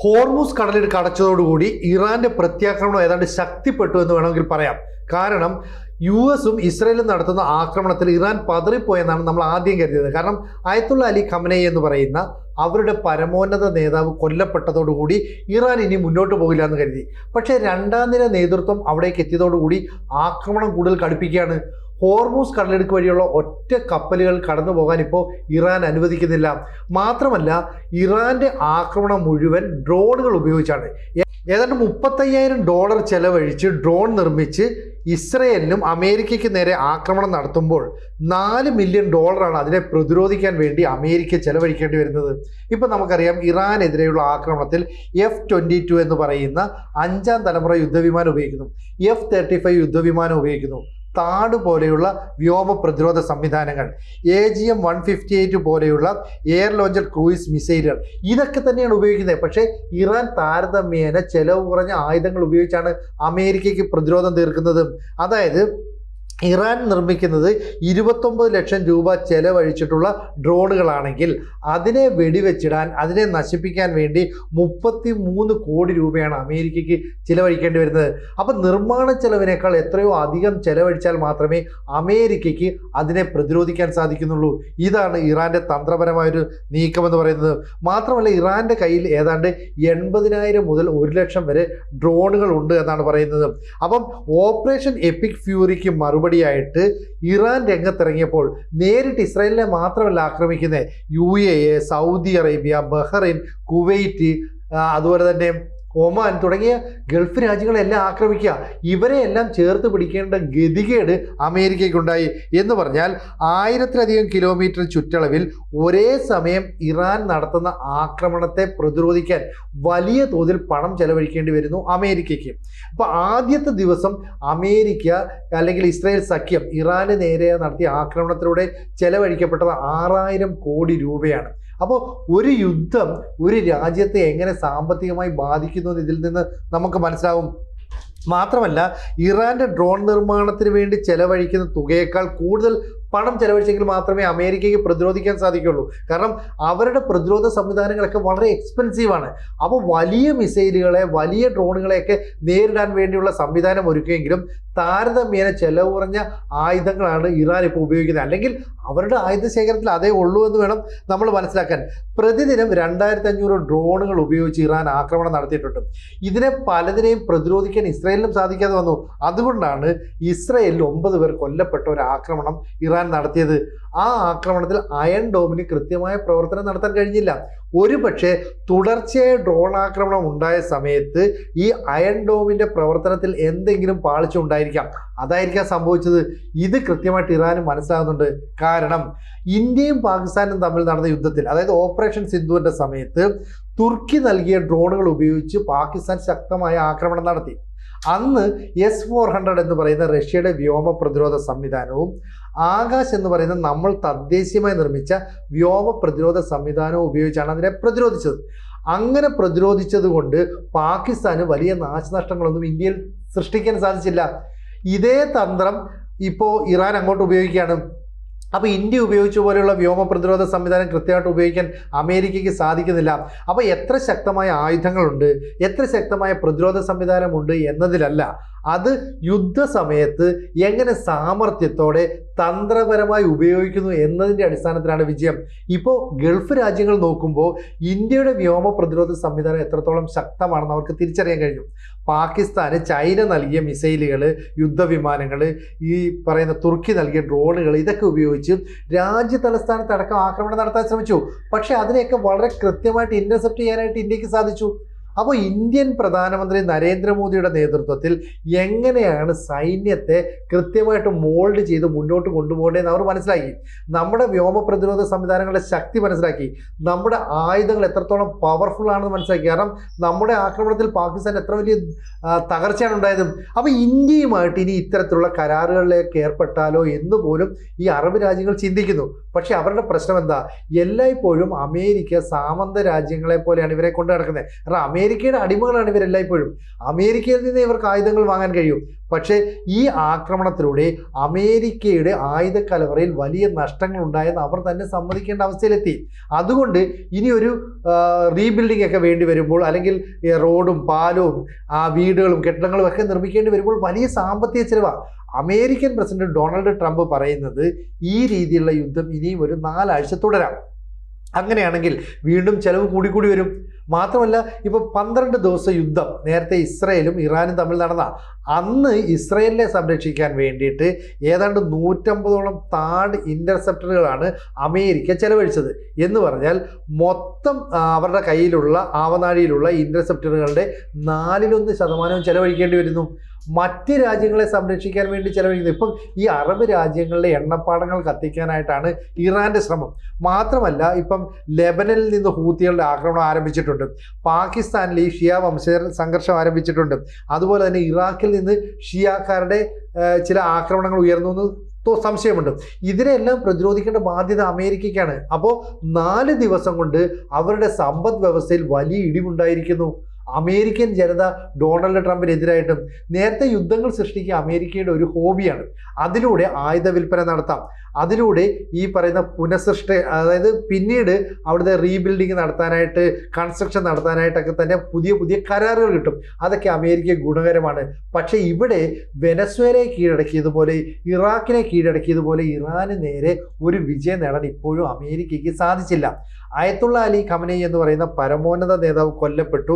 Hormuz കടലിടുക്ക് അടച്ചതോടുകൂടി ഇറാന്റെ പ്രത്യാക്രമണം ഏതാണ്ട് ശക്തിപ്പെട്ടു എന്ന് വേണമെങ്കിൽ പറയാം. കാരണം US-ഉം ഇസ്രയേലും നടത്തുന്ന ആക്രമണത്തിൽ ഇറാൻ പതറിപ്പോയെന്നാണ് നമ്മൾ ആദ്യം കരുതിയത്. കാരണം അയത്തുള്ള അലി ഖമനേയി എന്ന് പറയുന്ന അവരുടെ പരമോന്നത നേതാവ് കൊല്ലപ്പെട്ടതോടുകൂടി ഇറാൻ ഇനി മുന്നോട്ട് പോകില്ല എന്ന് കരുതി. പക്ഷേ രണ്ടാം നിര നേതൃത്വം അവിടേക്ക് എത്തിയതോടുകൂടി ആക്രമണം കൂടുതൽ കടുപ്പിക്കുകയാണ്. ഹോർമൂസ് കടലിടുക്ക് വഴിയുള്ള ഒറ്റ കപ്പലുകൾ കടന്നു പോകാൻ ഇപ്പോൾ ഇറാൻ അനുവദിക്കുന്നില്ല. മാത്രമല്ല ഇറാന്റെ ആക്രമണം മുഴുവൻ ഡ്രോണുകൾ ഉപയോഗിച്ചാണ്. ഏതാണ്ട് $35,000 ചെലവഴിച്ച് ഡ്രോൺ നിർമ്മിച്ച് ഇസ്രയേലിനും അമേരിക്കയ്ക്ക് നേരെ ആക്രമണം നടത്തുമ്പോൾ $4 മില്യൺ അതിനെ പ്രതിരോധിക്കാൻ വേണ്ടി അമേരിക്ക ചെലവഴിക്കേണ്ടി വരുന്നത്. ഇപ്പം നമുക്കറിയാം ഇറാനെതിരെയുള്ള ആക്രമണത്തിൽ F-22 എന്ന് പറയുന്ന 5ാം തലമുറ യുദ്ധവിമാനം ഉപയോഗിക്കുന്നു, F-35 യുദ്ധവിമാനം ഉപയോഗിക്കുന്നു, താഡ് പോലെയുള്ള വ്യോമ പ്രതിരോധ സംവിധാനങ്ങൾ, AGM-158 പോലെയുള്ള എയർ ലോഞ്ചർ ക്രൂയിസ് മിസൈലുകൾ, ഇതൊക്കെ തന്നെയാണ് ഉപയോഗിക്കുന്നത്. പക്ഷേ ഇറാൻ താരതമ്യേന ചെലവ് കുറഞ്ഞ ആയുധങ്ങൾ ഉപയോഗിച്ചാണ് അമേരിക്കയ്ക്ക് പ്രതിരോധം തീർക്കുന്നത്. അതായത് ഇറാൻ നിർമ്മിക്കുന്നത് 29 ലക്ഷം രൂപ ചെലവഴിച്ചിട്ടുള്ള ഡ്രോണുകളാണെങ്കിൽ അതിനെ വെടിവെച്ചിടാൻ, അതിനെ നശിപ്പിക്കാൻ വേണ്ടി 33 കോടി രൂപയാണ് അമേരിക്കയ്ക്ക് ചിലവഴിക്കേണ്ടി വരുന്നത്. അപ്പം നിർമ്മാണ ചെലവിനേക്കാൾ എത്രയോ അധികം ചെലവഴിച്ചാൽ മാത്രമേ അമേരിക്കയ്ക്ക് അതിനെ പ്രതിരോധിക്കാൻ സാധിക്കുന്നുള്ളൂ. ഇതാണ് ഇറാൻ്റെ തന്ത്രപരമായൊരു നീക്കമെന്ന് പറയുന്നത്. മാത്രമല്ല ഇറാൻ്റെ കയ്യിൽ ഏതാണ്ട് 80,000 മുതൽ 1 ലക്ഷം വരെ ഡ്രോണുകൾ ഉണ്ട് എന്നാണ് പറയുന്നത്. അപ്പം ഓപ്പറേഷൻ എപ്പിക് ഫ്യൂറിക്ക് മറുപടിയായിട്ട് ഇറാൻ രംഗത്തിറങ്ങിയപ്പോൾ നേരിട്ട് ഇസ്രായേലിനെ മാത്രമല്ല ആക്രമിക്കുന്നത്, UAE, Saudi Arabia, Bahrain, Kuwait, അതുപോലെ തന്നെ ഒമാൻ തുടങ്ങിയ ഗൾഫ് രാജ്യങ്ങളെല്ലാം ആക്രമിക്കുക. ഇവരെയെല്ലാം ചേർത്ത് പിടിക്കേണ്ട ഗതികേട് അമേരിക്കയ്ക്കുണ്ടായി. എന്ന് പറഞ്ഞാൽ 1000-ലധികം കിലോമീറ്റർ ചുറ്റളവിൽ ഒരേ സമയം ഇറാൻ നടത്തുന്ന ആക്രമണത്തെ പ്രതിരോധിക്കാൻ വലിയ തോതിൽ പണം ചെലവഴിക്കേണ്ടി വരുന്നു അമേരിക്കയ്ക്ക്. അപ്പോൾ ആദ്യത്തെ ദിവസം അമേരിക്ക അല്ലെങ്കിൽ ഇസ്രായേൽ സഖ്യം ഇറാന് നേരെ നടത്തിയ ആക്രമണത്തിലൂടെ ചെലവഴിക്കപ്പെട്ടത് 6,000 കോടി രൂപയാണ്. അപ്പോൾ ഒരു യുദ്ധം ഒരു രാജ്യത്തെ എങ്ങനെ സാമ്പത്തികമായി ബാധിക്കുന്നു എന്ന് ഇതിൽ നിന്ന് നമുക്ക് മനസ്സിലാവും. മാത്രമല്ല ഇറാന്റെ ഡ്രോൺ നിർമ്മാണത്തിന് വേണ്ടി ചെലവഴിക്കുന്ന തുകയേക്കാൾ കൂടുതൽ പണം ചെലവഴിച്ചെങ്കിൽ മാത്രമേ അമേരിക്കയ്ക്ക് പ്രതിരോധിക്കാൻ സാധിക്കുള്ളൂ. കാരണം അവരുടെ പ്രതിരോധ സംവിധാനങ്ങളൊക്കെ വളരെ എക്സ്പെൻസീവാണ്. അപ്പോൾ വലിയ മിസൈലുകളെ, വലിയ ഡ്രോണുകളെയൊക്കെ നേരിടാൻ വേണ്ടിയുള്ള സംവിധാനം ഒരുക്കുമെങ്കിലും താരതമ്യേന ചെലവ് കുറഞ്ഞ ആയുധങ്ങളാണ് ഇറാൻ ഇപ്പോൾ ഉപയോഗിക്കുന്നത്. അല്ലെങ്കിൽ അവരുടെ ആയുധ ശേഖരത്തിൽ അതേ ഉള്ളൂ എന്ന് വേണം നമ്മൾ മനസ്സിലാക്കാൻ. പ്രതിദിനം 2,500 ഡ്രോണുകൾ ഉപയോഗിച്ച് ഇറാൻ ആക്രമണം നടത്തിയിട്ടുണ്ട്. ഇതിനെ പലതിനെയും പ്രതിരോധിക്കാൻ ഇസ്രായേലിനും സാധിക്കാതെ വന്നു. അതുകൊണ്ടാണ് ഇസ്രായേലിൽ 9 പേർ കൊല്ലപ്പെട്ട ഒരു ആക്രമണം ഇറാൻ നടത്തിയത്. ആ ആക്രമണത്തിൽ അയൺ ഡോമിന് കൃത്യമായ പ്രവർത്തനം നടത്താൻ കഴിഞ്ഞില്ല. ഒരു പക്ഷേ തുടർച്ചയായ ഡ്രോൺ ആക്രമണം ഉണ്ടായ സമയത്ത് ഈ അയൺ ഡോമിൻ്റെ പ്രവർത്തനത്തിൽ എന്തെങ്കിലും പാളിച്ച ഉണ്ടായിരിക്കാം, അതായിരിക്കാം സംഭവിച്ചത്. ഇത് കൃത്യമായിട്ട് ഇറാന് മനസ്സിലാകുന്നുണ്ട്. കാരണം ഇന്ത്യയും പാകിസ്ഥാനും തമ്മിൽ നടന്ന യുദ്ധത്തിൽ, അതായത് ഓപ്പറേഷൻ സിന്ധുവിൻ്റെ സമയത്ത് തുർക്കി നൽകിയ ഡ്രോണുകൾ ഉപയോഗിച്ച് പാകിസ്ഥാൻ ശക്തമായ ആക്രമണം നടത്തി. അന്ന് S-400 എന്ന് പറയുന്ന റഷ്യയുടെ വ്യോമ പ്രതിരോധ സംവിധാനവും ആകാശ് എന്ന് പറയുന്ന നമ്മൾ തദ്ദേശീയമായി നിർമ്മിച്ച വ്യോമ പ്രതിരോധ സംവിധാനവും ഉപയോഗിച്ചാണ് അതിനെ പ്രതിരോധിച്ചത്. അങ്ങനെ പ്രതിരോധിച്ചത് കൊണ്ട് പാകിസ്ഥാന് വലിയ നാശനഷ്ടങ്ങളൊന്നും ഇന്ത്യയിൽ സൃഷ്ടിക്കാൻ സാധിച്ചില്ല. ഇതേ തന്ത്രം ഇപ്പോൾ ഇറാൻ അങ്ങോട്ട് ഉപയോഗിക്കുകയാണ്. അപ്പോൾ ഇന്ത്യ ഉപയോഗിച്ച പോലെയുള്ള വ്യോമ പ്രതിരോധ സംവിധാനം കൃത്യമായിട്ട് ഉപയോഗിക്കാൻ അമേരിക്കയ്ക്ക് സാധിക്കുന്നില്ല. അപ്പോൾ എത്ര ശക്തമായ ആയുധങ്ങളുണ്ട്, എത്ര ശക്തമായ പ്രതിരോധ സംവിധാനമുണ്ട് എന്നതിലല്ല, അത് യുദ്ധസമയത്ത് എങ്ങനെ സാമർത്ഥ്യത്തോടെ തന്ത്രപരമായി ഉപയോഗിക്കുന്നു എന്നതിൻ്റെ അടിസ്ഥാനത്തിലാണ് വിജയം. ഇപ്പോൾ ഗൾഫ് രാജ്യങ്ങൾ നോക്കുമ്പോൾ ഇന്ത്യയുടെ വ്യോമ പ്രതിരോധ സംവിധാനം എത്രത്തോളം ശക്തമാണെന്ന് അവർക്ക് തിരിച്ചറിയാൻ കഴിഞ്ഞു. പാകിസ്ഥാന് ചൈന നൽകിയ മിസൈലുകൾ, യുദ്ധവിമാനങ്ങൾ, ഈ പറയുന്ന തുർക്കി നൽകിയ ഡ്രോണുകൾ, ഇതൊക്കെ ഉപയോഗിച്ച് രാജ്യ തലസ്ഥാനത്തടക്കം ആക്രമണം നടത്താൻ ശ്രമിച്ചു. പക്ഷേ അതിനെയൊക്കെ വളരെ കൃത്യമായിട്ട് ഇൻ്റർസെപ്റ്റ് ചെയ്യാനായിട്ട് ഇന്ത്യക്ക് സാധിച്ചു. അപ്പോൾ ഇന്ത്യൻ പ്രധാനമന്ത്രി നരേന്ദ്രമോദിയുടെ നേതൃത്വത്തിൽ എങ്ങനെയാണ് സൈന്യത്തെ കൃത്യമായിട്ട് മോൾഡ് ചെയ്ത് മുന്നോട്ട് കൊണ്ടുപോകേണ്ടതെന്ന് അവർ മനസ്സിലാക്കി. നമ്മുടെ വ്യോമ പ്രതിരോധ സംവിധാനങ്ങളുടെ ശക്തി മനസ്സിലാക്കി. നമ്മുടെ ആയുധങ്ങൾ എത്രത്തോളം പവർഫുൾ ആണെന്ന് മനസ്സിലാക്കി. കാരണം നമ്മുടെ ആക്രമണത്തിൽ പാകിസ്ഥാൻ എത്ര വലിയ തകർച്ചയാണ് ഉണ്ടായത്. അപ്പോൾ ഇന്ത്യയുമായിട്ട് ഇനി ഇത്തരത്തിലുള്ള കരാറുകളിലേക്ക് ഏർപ്പെട്ടാലോ എന്ന് പോലും ഈ അറബ് രാജ്യങ്ങൾ ചിന്തിക്കുന്നു. പക്ഷേ അവരുടെ പ്രശ്നം എന്താ? എല്ലായ്പ്പോഴും അമേരിക്ക സാമന്ത രാജ്യങ്ങളെ പോലെയാണ് ഇവരെ കൊണ്ട് നടക്കുന്നത്. കാരണം അമേരിക്കയുടെ അടിമകളാണ് ഇവരെല്ലായ്പ്പോഴും. അമേരിക്കയിൽ നിന്ന് ഇവർക്ക് ആയുധങ്ങൾ വാങ്ങാൻ കഴിയും. പക്ഷേ ഈ ആക്രമണത്തിലൂടെ അമേരിക്കയുടെ ആയുധ കലവറയിൽ വലിയ നഷ്ടങ്ങൾ ഉണ്ടായെന്ന് അവർ തന്നെ സമ്മതിക്കേണ്ട അവസ്ഥയിലെത്തി. അതുകൊണ്ട് ഇനി ഒരു റീബിൽഡിംഗ് ഒക്കെ വേണ്ടി വരുമ്പോൾ, അല്ലെങ്കിൽ റോഡും പാലവും വീടുകളും കെട്ടിടങ്ങളും ഒക്കെ നിർമ്മിക്കേണ്ടി വരുമ്പോൾ വലിയ സാമ്പത്തിക ചെലവാണ്. അമേരിക്കൻ പ്രസിഡന്റ് ഡൊണാൾഡ് ട്രംപ് പറയുന്നത് ഈ രീതിയിലുള്ള യുദ്ധം ഇനിയും ഒരു 4 ആഴ്ച തുടരാം. അങ്ങനെയാണെങ്കിൽ വീണ്ടും ചെലവ് കൂടിക്കൂടി വരും. മാത്രമല്ല, ഇപ്പോൾ 12 ദിവസം യുദ്ധം നേരത്തെ ഇസ്രയേലും ഇറാനും തമ്മിൽ നടന്ന അന്ന് ഇസ്രയേലിനെ സംരക്ഷിക്കാൻ വേണ്ടിയിട്ട് ഏതാണ്ട് 150ഓളം താഡ് ഇൻ്റർസെപ്റ്ററുകളാണ് അമേരിക്ക ചെലവഴിച്ചത്. എന്ന് പറഞ്ഞാൽ മൊത്തം അവരുടെ കയ്യിലുള്ള ആവനാഴിയിലുള്ള ഇൻ്റർസെപ്റ്ററുകളുടെ 1/4% ചെലവഴിക്കേണ്ടി വരുന്നു. മറ്റ് രാജ്യങ്ങളെ സംരക്ഷിക്കാൻ വേണ്ടി ചെലവഴിക്കുന്നത്. ഇപ്പം ഈ അറബ് രാജ്യങ്ങളിലെ എണ്ണപ്പാടങ്ങൾ കത്തിക്കാനായിട്ടാണ് ഇറാൻ്റെ ശ്രമം. മാത്രമല്ല, ഇപ്പം ലെബനനിൽ നിന്ന് ഹൂത്തികളുടെ ആക്രമണം ആരംഭിച്ചിട്ടുണ്ട്. പാകിസ്ഥാനിൽ ഈ ഷിയ വംശജർ സംഘർഷം ആരംഭിച്ചിട്ടുണ്ട്. അതുപോലെ തന്നെ ഇറാഖിൽ നിന്ന് ഷിയാക്കാരുടെ ചില ആക്രമണങ്ങൾ ഉയർന്നു എന്ന് സംശയമുണ്ട്. ഇതിനെല്ലാം പ്രതിരോധിക്കേണ്ട ബാധ്യത അമേരിക്കയ്ക്കാണ്. അപ്പോൾ 4 ദിവസം കൊണ്ട് അവരുടെ സമ്പദ് വ്യവസ്ഥയിൽ വലിയ ഇടിവുണ്ടായിരിക്കുന്നു. അമേരിക്കൻ ജനത ഡൊണാൾഡ് ട്രംപിനെതിരായിട്ടും നേരത്തെ യുദ്ധങ്ങൾ സൃഷ്ടിക്കുക അമേരിക്കയുടെ ഒരു ഹോബിയാണ്. അതിലൂടെ ആയുധ വിൽപ്പന നടത്താം. അതിലൂടെ ഈ പറയുന്ന പുനഃസൃഷ്ടി, അതായത് പിന്നീട് അവിടുത്തെ റീബിൽഡിങ് നടത്താനായിട്ട്, കൺസ്ട്രക്ഷൻ നടത്താനായിട്ടൊക്കെ തന്നെ പുതിയ പുതിയ കരാറുകൾ കിട്ടും. അതൊക്കെ അമേരിക്ക ഗുണകരമാണ്. പക്ഷേ ഇവിടെ വെനസ്വേലയെ കീഴടക്കിയതുപോലെ, ഇറാഖിനെ കീഴടക്കിയതുപോലെ ഇറാന് നേരെ ഒരു വിജയം നേടാൻ ഇപ്പോഴും അമേരിക്കയ്ക്ക് സാധിച്ചില്ല. അയത്തുള്ള അലി ഖമനേയി എന്ന് പറയുന്ന പരമോന്നത നേതാവ് കൊല്ലപ്പെട്ടു.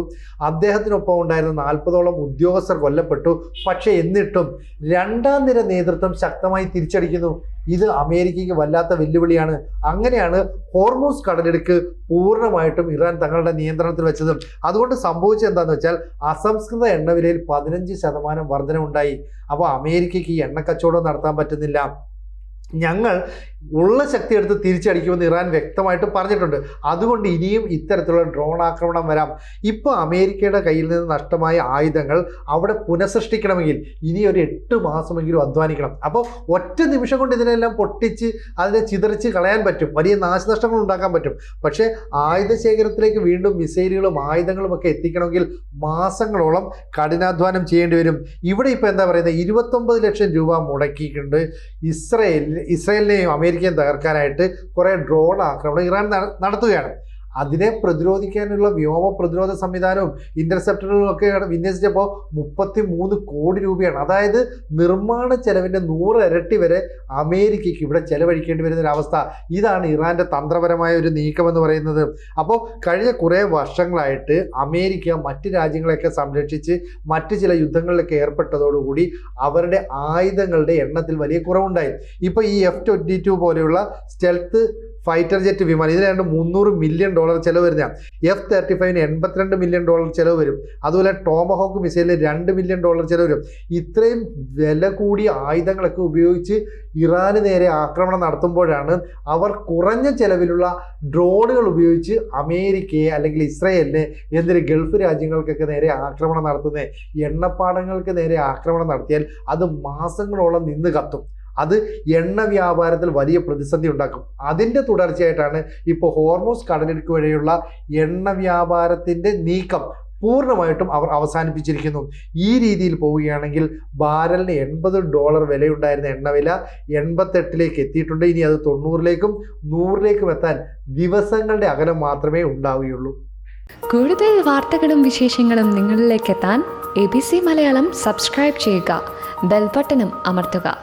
അദ്ദേഹത്തിനൊപ്പം ഉണ്ടായിരുന്ന 40ഓളം ഉദ്യോഗസ്ഥർ കൊല്ലപ്പെട്ടു. പക്ഷേ എന്നിട്ടും 2ാം നിര നേതൃത്വം ശക്തമായി തിരിച്ചടിക്കുന്നു. ഇത് അമേരിക്കയ്ക്ക് വല്ലാത്ത വെല്ലുവിളിയാണ്. അങ്ങനെയാണ് ഹോർമൂസ് കടലിടുക്ക് പൂർണ്ണമായിട്ടും ഇറാൻ തങ്ങളുടെ നിയന്ത്രണത്തിൽ വെച്ചതും. അതുകൊണ്ട് സംഭവിച്ചത് എന്താണെന്ന് വെച്ചാൽ അസംസ്കൃത എണ്ണവിലയിൽ 15% വർധനവുണ്ടായി. അപ്പോൾ അമേരിക്കയ്ക്ക് ഈ എണ്ണക്കച്ചവടം നടത്താൻ പറ്റുന്നില്ല. ഞങ്ങൾ ഉള്ള ശക്തി എടുത്ത് തിരിച്ചടിക്കുമെന്ന് ഇറാൻ വ്യക്തമായിട്ട് പറഞ്ഞിട്ടുണ്ട്. അതുകൊണ്ട് ഇനിയും ഇത്തരത്തിലുള്ള ഡ്രോൺ ആക്രമണം വരാം. ഇപ്പോൾ അമേരിക്കയുടെ കയ്യിൽ നിന്ന് നഷ്ടമായ ആയുധങ്ങൾ അവിടെ പുനഃസൃഷ്ടിക്കണമെങ്കിൽ ഇനി ഒരു 8 മാസമെങ്കിലും അധ്വാനിക്കണം. അപ്പോൾ ഒറ്റ നിമിഷം കൊണ്ട് ഇതിനെല്ലാം പൊട്ടിച്ച് അതിനെ ചിതറിച്ച് കളയാൻ പറ്റും, വലിയ നാശനഷ്ടങ്ങൾ ഉണ്ടാക്കാൻ പറ്റും. പക്ഷേ ആയുധ ശേഖരത്തിലേക്ക് വീണ്ടും മിസൈലുകളും ആയുധങ്ങളും ഒക്കെ എത്തിക്കണമെങ്കിൽ മാസങ്ങളോളം കഠിനാധ്വാനം ചെയ്യേണ്ടി വരും. ഇവിടെ ഇപ്പോൾ എന്താ പറയുന്നത്, 29 ലക്ഷം രൂപ മുടക്കിയിട്ടുണ്ട് ഇസ്രയേലിനെയും അമേരിക്കയും തകർക്കാനായിട്ട് കുറേ ഡ്രോൺ ആക്രമണം ഇറാൻ നടത്തുകയാണ്. അതിനെ പ്രതിരോധിക്കാനുള്ള വ്യോമ പ്രതിരോധ സംവിധാനവും ഇൻ്റർസെപ്റ്ററുകളും ഒക്കെ വിന്യസിച്ചപ്പോൾ 33 കോടി രൂപയാണ്. അതായത് നിർമ്മാണ ചെലവിൻ്റെ 100 ഇരട്ടി വരെ അമേരിക്കയ്ക്ക് ഇവിടെ ചെലവഴിക്കേണ്ടി വരുന്നൊരവസ്ഥ. ഇതാണ് ഇറാൻ്റെ തന്ത്രപരമായ ഒരു നീക്കമെന്ന് പറയുന്നത്. അപ്പോൾ കഴിഞ്ഞ കുറേ വർഷങ്ങളായിട്ട് അമേരിക്ക മറ്റ് രാജ്യങ്ങളെയൊക്കെ സംരക്ഷിച്ച് മറ്റ് ചില യുദ്ധങ്ങളിലൊക്കെ ഏർപ്പെട്ടതോടുകൂടി അവരുടെ ആയുധങ്ങളുടെ എണ്ണത്തിൽ വലിയ കുറവുണ്ടായി. ഇപ്പോൾ ഈ F-22 പോലെയുള്ള സ്റ്റെൽത്ത് ഫൈറ്റർ ജെറ്റ് വിമാനം, ഇതിന് $300 മില്യൺ ചിലവ് വരുന്ന F-35 $82 മില്യൺ ചിലവ് വരും. അതുപോലെ ടോമഹോക്ക് മിസൈലിന് $2 മില്യൺ ചിലവ് വരും. ഇത്രയും വില കൂടിയ ആയുധങ്ങളൊക്കെ ഉപയോഗിച്ച് ഇറാന് നേരെ ആക്രമണം നടത്തുമ്പോഴാണ് അവർ കുറഞ്ഞ ചെലവിലുള്ള ഡ്രോണുകൾ ഉപയോഗിച്ച് അമേരിക്കയെ അല്ലെങ്കിൽ ഇസ്രയേലിനെ എന്തിന് ഗൾഫ് രാജ്യങ്ങൾക്കൊക്കെ നേരെ ആക്രമണം നടത്തുന്നത്. എണ്ണപ്പാടങ്ങൾക്ക് നേരെ ആക്രമണം നടത്തിയാൽ അത് മാസങ്ങളോളം നിന്ന് കത്തും. അത് എണ്ണ വ്യാപാരത്തിൽ വലിയ പ്രതിസന്ധി ഉണ്ടാക്കും. അതിൻ്റെ തുടർച്ചയായിട്ടാണ് ഇപ്പോൾ ഹോർമൂസ് കടലിടുക്ക് വഴിയുള്ള എണ്ണ വ്യാപാരത്തിൻ്റെ നീക്കം പൂർണ്ണമായിട്ടും അവർ അവസാനിപ്പിച്ചിരിക്കുന്നു. ഈ രീതിയിൽ പോവുകയാണെങ്കിൽ ബാരലിന് $80 വിലയുണ്ടായിരുന്ന എണ്ണവില 88ലേക്ക് എത്തിയിട്ടുണ്ട്. ഇനി അത് 90ലേക്കും 100ലേക്കും എത്താൻ ദിവസങ്ങളുടെ അകലം മാത്രമേ ഉണ്ടാവുകയുള്ളൂ. കൂടുതൽ വാർത്തകളും വിശേഷങ്ങളും നിങ്ങളിലേക്ക് എത്താൻ ABC മലയാളം സബ്സ്ക്രൈബ് ചെയ്യുക, ബെൽ ബട്ടണും അമർത്തുക.